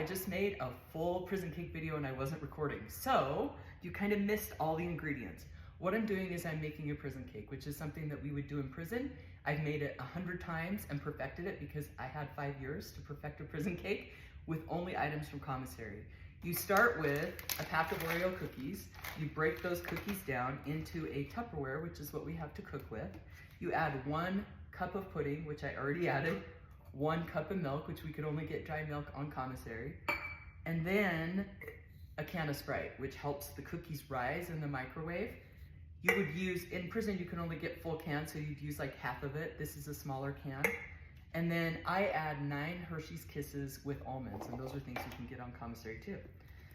I just made a full prison cake video and I wasn't recording. So you kind of missed all the ingredients. What I'm doing is I'm making a prison cake, which is something that we would do in prison. I've made it 100 times and perfected it because I had 5 years to perfect a prison cake with only items from commissary. You start with a pack of Oreo cookies. You break those cookies down into a Tupperware, which is what we have to cook with. You add 1 cup of pudding, which I already added, 1 cup of milk, which we could only get dry milk on commissary, and then a can of Sprite, which helps the cookies rise in the microwave. You would use, in prison you can only get full cans, so you'd use like half of it. This is a smaller can. And then I add 9 Hershey's Kisses with almonds, and those are things you can get on commissary too.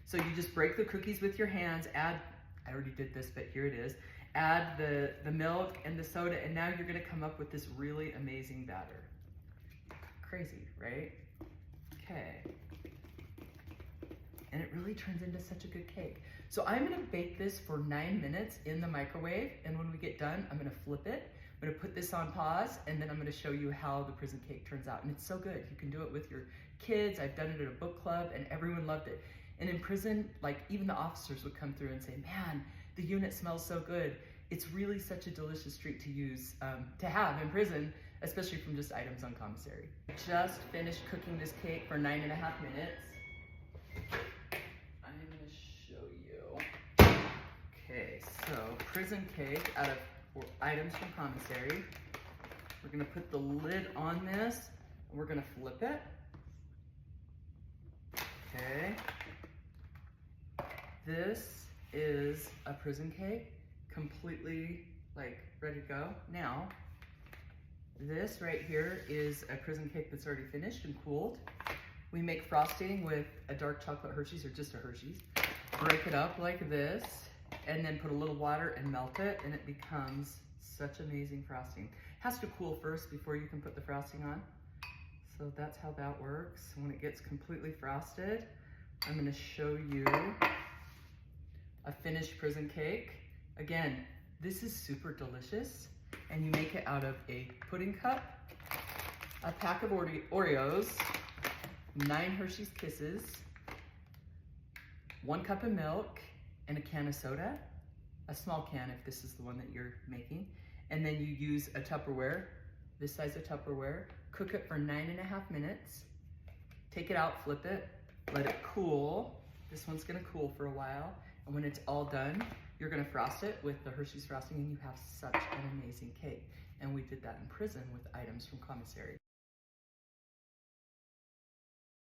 So you just break the cookies with your hands, add, I already did this, but here it is, add the milk and the soda, and now you're gonna come up with this really amazing batter. Crazy, right? Okay. And it really turns into such a good cake. So I'm gonna bake this for 9 minutes in the microwave, and when we get done, I'm gonna flip it. I'm gonna put this on pause, and then I'm gonna show you how the prison cake turns out. And it's so good. You can do it with your kids. I've done it at a book club, and everyone loved it. And in prison, like even the officers would come through and say, man, the unit smells so good. It's really such a delicious treat to use, to have in prison, especially from just items on commissary. Just finished cooking this cake for 9.5 minutes. I'm gonna show you. Okay, so prison cake out of items from commissary. We're gonna put the lid on this, and we're gonna flip it. Okay. This is a prison cake, completely like ready to go. Now, this right here is a prison cake that's already finished and cooled. We make frosting with a dark chocolate Hershey's or just a Hershey's. Break it up like this, and then put a little water and melt it, and it becomes such amazing frosting. It has to cool first before you can put the frosting on. So that's how that works. When it gets completely frosted, I'm gonna show you a finished prison cake. Again, this is super delicious, and you make it out of a pudding cup, a pack of Oreos, 9 Hershey's Kisses, 1 cup of milk, and a can of soda, a small can if this is the one that you're making, and then you use a Tupperware, this size of Tupperware, cook it for 9.5 minutes, take it out, flip it, let it cool. This one's gonna cool for a while, and when it's all done, you're gonna frost it with the Hershey's frosting, and you have such an amazing cake. And we did that in prison with items from commissary.